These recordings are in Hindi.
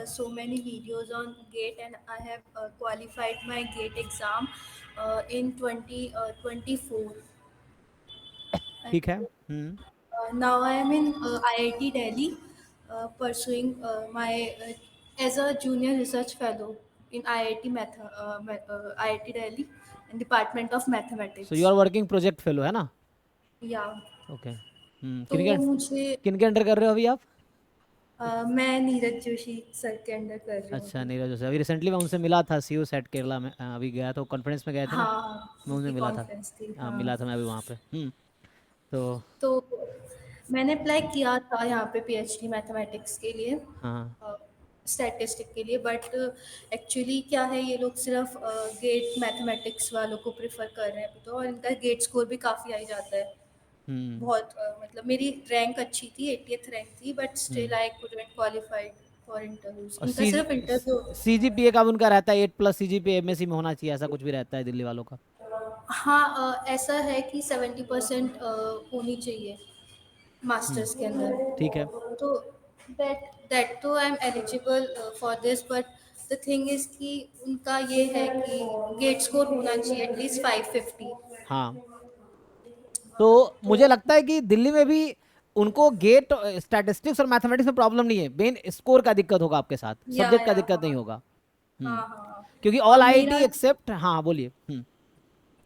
so many videos on GATE, and I have qualified my GATE exam in 2024. And ठीक है। now I am in IIT Delhi, pursuing my as a junior research fellow in IIT Delhi in Department of so you Mathematics. Are working project fellow है ना? Yeah. ओके। तो किन के मुझे किन के अंडर कर रहे हो अभी आप? मैं नीरज जोशी सर के अंडर कर रही हूँ अच्छा, अभी। नीरज जोशी। अभी रिसेंटली मैं उनसे मिला था, सी यू सेट केरला में, अभी गया था, कॉन्फ्रेंस में गए थे ना, हाँ, मैं उनसे उनकी मिला था। कॉन्फ्रेंस थी, हाँ, हाँ। मिला था मैं अभी वहाँ पे। तो तो मैंने अप्लाई किया था यहाँ पे पीएचडी मैथमेटिक्स के लिए, हाँ। स्टैटिस्टिक के लिए, बट एक्चुअली क्या है, ये लोग सिर्फ गेट मैथमेटिक्स वालों को प्रेफर कर रहे हैं अभी तो, और इनका गेट स्कोर भी काफ़ी आ जाता है हम्म बहुत। मतलब मेरी रैंक अच्छी थी, 80th रैंक थी, but still hmm I couldn't qualified for interviews. और इनका सिर्फ इंटरव्यू। सीजीपीए का भी उनका रहता है 8+ सीजीपीए एमएससी में होना चाहिए, ऐसा कुछ भी रहता है दिल्ली वालों का। हाँ, ऐसा है कि 70% होनी चाहिए हम्म मास्टर्स के ठीक है। अंदर। तो दैट दैट तो I am eligible for this, but the thing is कि उनका ये है कि गेट स्कोर होना चाहिए एटलीस्ट 550। हाँ, तो तो मुझे लगता है कि दिल्ली में भी उनको गेट स्टैटिस्टिक्स और मैथमेटिक्स में प्रॉब्लम नहीं है, मेन स्कोर का दिक्कत होगा आपके साथ, सब्जेक्ट का या दिक्कत हाँ, नहीं होगा। हम्म हाँ, हाँ। क्योंकि और ऑल मेरा, आईआईटी एक्सेप्ट, हाँ बोलिए।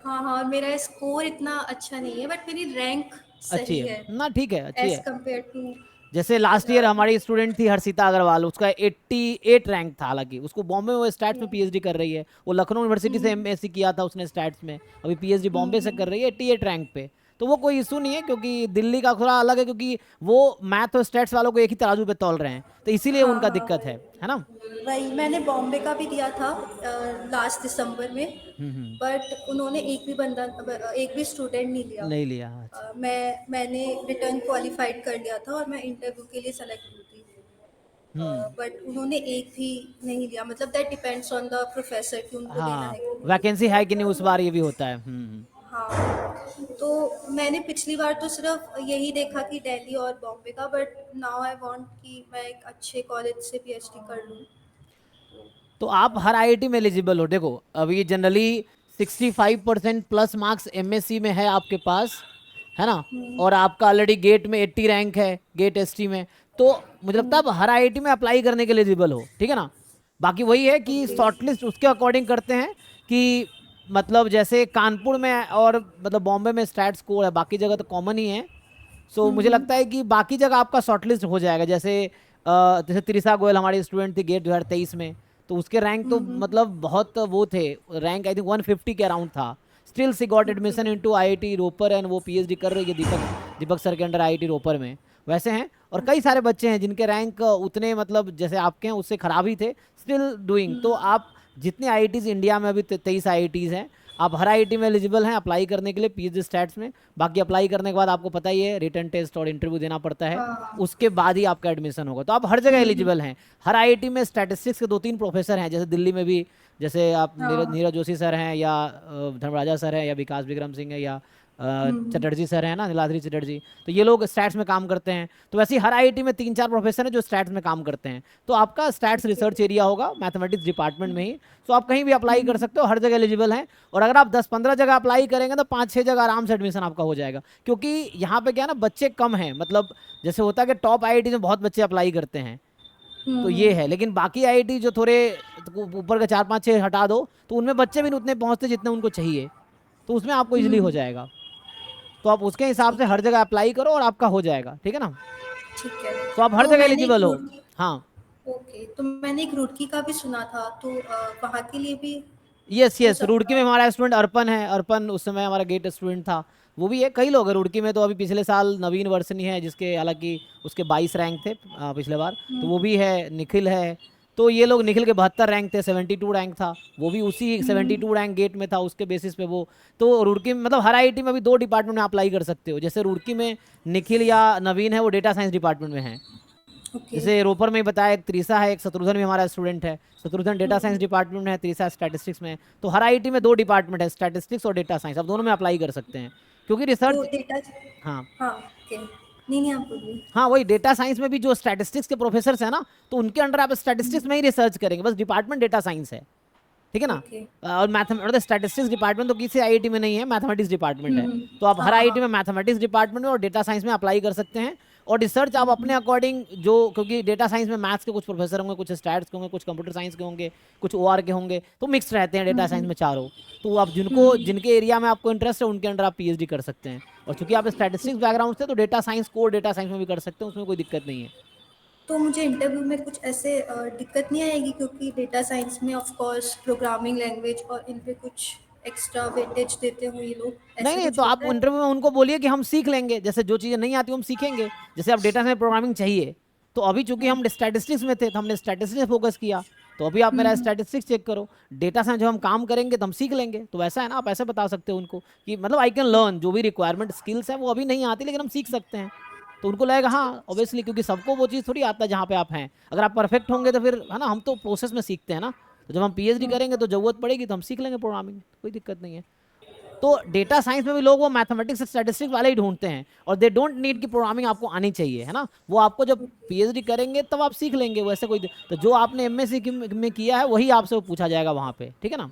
हाँ, हाँ, और मेरा स्कोर इतना अच्छा नहीं है, बट मेरी रैंक अच्छी सही है है ना, ठीक है, अच्छी एज है। कंपेयर टू जैसे लास्ट ईयर अदर। हमारी स्टूडेंट थी हर्षिता अग्रवाल, उसका 88 रैंक था, हालांकि उसको बॉम्बे में वो स्टैट्स में पीएचडी कर रही है, वो लखनऊ यूनिवर्सिटी से एमएससी किया था उसने स्टैट्स में, अभी पीएचडी बॉम्बे से कर रही है 88 रैंक पे। तो वो कोई इशू नहीं है, क्योंकि दिल्ली का थोड़ा अलग है, क्योंकि वो मैथ और स्टैट्स वालों को एक ही तराजू पे तौल रहे हैं, तो इसीलिए हाँ, उनका हाँ, दिक्कत है ना। वही मैंने बॉम्बे का भी दिया था लास्ट दिसंबर में, हम्म। बट उन्होंने एक भी स्टूडेंट नहीं लिया। नहीं लिया, अच्छा। मैंने रिटर्न क्वालिफाइड कर लिया था और मैं इंटरव्यू के लिए सेलेक्ट हुई थी, हम्म बट उन्होंने एक भी नहीं लिया। मतलब that depends on the professor कि उनको लेना हाँ, है कि नहीं वैकेंसी है कि नहीं, लेना। उस बार ये भी होता है। हाँ, तो मैंने पिछली बार तो सिर्फ यही देखा कि दिल्ली और बॉम्बे का, बट नाउ आई वांट कि मैं एक अच्छे कॉलेज से पीएचडी कर लूँ। तो आप हर आईआईटी में एलिजिबल हो। देखो, अभी जनरली 65% प्लस मार्क्स एमएससी में है आपके पास, है ना, और आपका ऑलरेडी गेट में 80 रैंक है, गेट एसटी में, तो मुझे लगता है आप हर आईआईटी में अप्लाई करने के लिए एलिजिबल हो, ठीक है ना। बाकी वही है कि ओके। शॉर्टलिस्ट उसके अकॉर्डिंग करते हैं कि मतलब जैसे कानपुर में और मतलब बॉम्बे में स्टैट स्कोर है, बाकी जगह तो कॉमन ही है। सो मुझे लगता है कि बाकी जगह आपका शॉर्टलिस्ट हो जाएगा। जैसे त्रिशा गोयल हमारी स्टूडेंट थी गेट 2023 में, तो उसके रैंक तो मतलब बहुत वो थे, रैंक आई थिंक 150 के अराउंड था। Still she got okay. Admission into IIT Ropar, and वो पीएचडी कर रही है दीपक दीपक सर के अंडर आईआईटी रोपर में। वैसे हैं और कई सारे बच्चे हैं जिनके रैंक उतने मतलब जैसे आपके हैं उससे खराब ही थे, स्टिल डूइंग। तो आप जितने आईआईटीज इंडिया में, अभी 23 आईआईटीज हैं, आप हर आईआईटी में एलिजिबल हैं अप्लाई करने के लिए पीएचडी स्टैट्स में। बाकी अप्लाई करने के बाद आपको पता ही है रिटर्न टेस्ट और इंटरव्यू देना पड़ता है, हाँ। उसके बाद ही आपका एडमिशन होगा। तो आप हर जगह एलिजिबल हैं। हर आईआईटी में स्टैटिस्टिक्स के 2-3 प्रोफेसर हैं, जैसे दिल्ली में भी, जैसे आप हाँ। नीरज जोशी सर हैं, या धर्मराजा सर हैं, या विकास विक्रम सिंह है, या चटर्जी सर हैं ना, नीलाद्री चटर्जी, तो ये लोग स्टैट्स में काम करते हैं। तो वैसे ही हर आईआईटी में 3-4 प्रोफेसर हैं जो स्टैट्स में काम करते हैं। तो आपका स्टैट्स रिसर्च एरिया होगा मैथमेटिक्स डिपार्टमेंट में ही, तो आप कहीं भी अप्लाई कर सकते हो, हर जगह एलिजिबल हैं। और अगर आप 10-15 जगह अप्लाई करेंगे तो 5-6 जगह आराम से एडमिशन आपका हो जाएगा, क्योंकि यहाँ पे क्या है ना, बच्चे कम हैं। मतलब जैसे होता है कि टॉप आईआईटी में बहुत बच्चे अप्लाई करते हैं, तो ये है। लेकिन बाकी आईआईटी जो थोड़े ऊपर के 4-5-6 हटा दो, तो उनमें बच्चे भी नहीं उतने पहुंचते जितने उनको चाहिए, तो उसमें आपको इजिली हो जाएगा। तो आप उसके हिसाब से ठीक हर है। जगह अप्लाई करो और आपका हो जाएगा, ठीक है ना। ठीक है। तो आप हर तो जगह मैंने एक एलिजिबल हो। रुड़की हाँ। ओके, तो मैंने एक रुड़की का भी सुना था, तो वहाँ के लिए भी यस हो यस, रुड़की सकता में है। हमारा स्टूडेंट अर्पण है, अर्पण उस समय हमारा गेट स्टूडेंट था। वो भी है, कई लोग हैं रुड़की में। तो अभी पिछले साल नवीन वर्षनी है जिसके हालांकि उसके 22 रैंक थे पिछले बार, तो वो भी है। निखिल है। तो ये लोग, निखिल के 72 रैंक थे, 72 रैंक था, वो भी उसी 72 रैंक गेट में था, उसके बेसिस पे वो। तो रुड़की में मतलब हर आईआईटी में भी 2 डिपार्टमेंट में अप्लाई कर सकते हो। जैसे रुड़की में निखिल या नवीन है, वो डेटा साइंस डिपार्टमेंट में है। ओके। जैसे रोपर में ही बताया, एक त्रिशा है, एक शत्रुघ्न भी हमारा स्टूडेंट है। शत्रुघ्न डेटा साइंस डिपार्टमेंट में है, त्रिशा स्टैटिस्टिक्स में है। तो हर आईआईटी में 2 डिपार्टमेंट है, स्टैटिस्टिक्स और डेटा साइंस, आप दोनों में अप्लाई कर सकते हैं, क्योंकि तो रिसर्च। डेटा, हाँ। हाँ, ओके। नहीं आप बोलिए। हाँ वही डेटा साइंस में भी जो स्टैटिस्टिक्स के प्रोफेसर हैं ना, तो उनके अंडर आप स्टैटिस्टिक्स में ही रिसर्च करेंगे, बस डिपार्टमेंट डेटा साइंस है, ठीक है ना। ओके। और मैथमेटिक्स स्टैटिस्टिक्स डिपार्टमेंट तो किसी आईआईटी में नहीं है, मैथमेटिक्स डिपार्टमेंट है। तो आप हर हाँ आईआईटी हाँ। में मैथमेटिक्स डिपार्टमेंट में और डेटा साइंस में अप्लाई कर सकते हैं। और रिसर्च आप अपने अकॉर्डिंग जो, क्योंकि डेटा साइंस में मैथ्स के कुछ प्रोफेसर होंगे, कुछ स्टैट्स के होंगे, कुछ कंप्यूटर साइंस के होंगे, कुछ ओआर के होंगे, तो मिक्स रहते हैं डेटा साइंस में चारों। तो आप जिनको जिनके एरिया में आपको इंटरेस्ट है उनके अंडर आप पीएचडी कर सकते हैं। और चूंकि आप स्टैटिस्टिक्स बैकग्राउंड से, तो data science core data science में भी कर सकते हैं, उसमें कोई दिक्कत नहीं है। तो मुझे इंटरव्यू में कुछ ऐसे दिक्कत नहीं आएगी, क्योंकि डेटा साइंस में ऑफ कोर्स प्रोग्रामिंग लैंग्वेज और इन पे कुछ एक्स्ट्रा वेटेज देते हो ये लोग, नहीं ऐसे नहीं, कुछ तो आप होता है? इंटरव्यू में उनको बोलिए कि हम सीख लेंगे, जैसे जो चीज़ें नहीं आती हम सीखेंगे। जैसे आप डेटा में प्रोग्रामिंग चाहिए, तो अभी चूंकि हम स्टैटिस्टिक्स में थे तो हमने स्टैटिस्टिक्स फोकस किया, तो अभी आप मेरा स्टैटिस्टिक्स चेक करो, डेटा साइंस जब हम काम करेंगे तो हम सीख लेंगे। तो वैसा है ना, आप ऐसे बता सकते हो उनको कि मतलब आई कैन लर्न, जो भी रिक्वायरमेंट स्किल्स है वो अभी नहीं आती लेकिन हम सीख सकते हैं। तो उनको लगेगा हाँ ऑब्वियसली, क्योंकि सबको वो चीज़ थोड़ी आता है जहाँ पे आप हैं। अगर आप परफेक्ट होंगे तो फिर है ना, हम तो प्रोसेस में सीखते हैं ना। तो जब हम पीएचडी करेंगे तो जरूरत पड़ेगी तो हम सीख लेंगे प्रोग्रामिंग, कोई दिक्कत नहीं है। तो डेटा साइंस में भी लोग वो मैथमेटिक्स स्टैटिस्टिक्स वाले ही ढूंढते हैं, और दे डोंट नीड की प्रोग्रामिंग आपको आनी चाहिए, है ना। वो आपको जब पीएचडी करेंगे तब आप सीख लेंगे, वैसे कोई तो जो आपने एमएससी में किया है वही आपसे वो पूछा जाएगा वहाँ पे, ठीक है ना।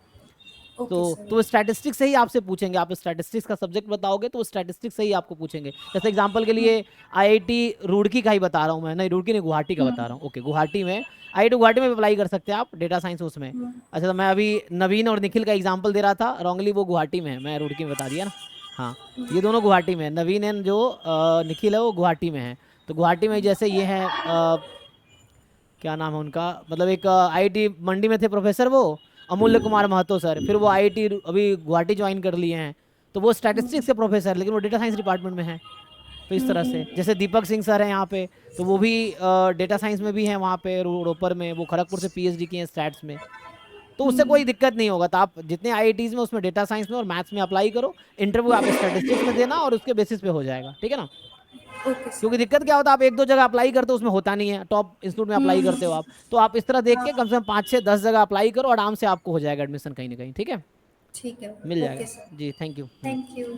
ओके तो सर। स्टैटिस्टिक्स से ही आपसे पूछेंगे, आप स्टैटिस्टिक्स का सब्जेक्ट बताओगे तो स्टैटिस्टिक्स से ही आपको पूछेंगे। जैसे एग्जांपल के लिए आईआईटी रुड़की का ही बता रहा हूँ मैं, नहीं रुड़की नहीं, गुवाहाटी का बता रहा हूँ। ओके, गुवाहाटी में, आईआईटी गुवाहाटी में अप्लाई कर सकते हैं आप डेटा साइंस उसमें। अच्छा, तो मैं अभी नवीन और निखिल का एग्जाम्पल दे रहा था, रॉन्गली वो गुवाहाटी में है, मैं रुड़की में बता दिया ना। हाँ, ये दोनों गुवाहाटी में है, नवीन एंड जो निखिल है वो गुवाहाटी में है। तो गुवाहाटी में जैसे ये है क्या नाम है उनका, मतलब एक आईआईटी मंडी में थे प्रोफेसर वो, अमूल्य कुमार महतो सर, फिर वो आईआईटी अभी गुवाहाटी ज्वाइन कर लिए हैं। तो वो स्टैटिस्टिक्स के प्रोफेसर, लेकिन वो डेटा साइंस डिपार्टमेंट में है। तो इस तरह से जैसे दीपक सिंह सर हैं यहाँ पे, तो वो भी डेटा साइंस में भी हैं वहाँ पे रोपर में, वो खड़गपुर से पीएचडी किए हैं स्टैट्स में। तो उससे कोई दिक्कत नहीं होगा। तो आप जितने आईआईटीज में उसमें डेटा साइंस में और मैथ्स में अप्लाई करो, इंटरव्यू आप स्टैटिस्टिक्स में देना और उसके बेसिस पे हो जाएगा, ठीक है ना। ओके क्योंकि सर। दिक्कत क्या होता है, आप एक दो जगह अप्लाई करते हो उसमें होता नहीं है, टॉप इंस्टीट्यूट में अप्लाई करते हो आप, तो आप इस तरह देख के कम से कम 5 से 10 जगह अप्लाई करो, आराम से आपको हो जाएगा एडमिशन कहीं ना कहीं, ठीक है, ठीक है। मिल ओके जाएगा। सर। जी थैंक यू। Thank you.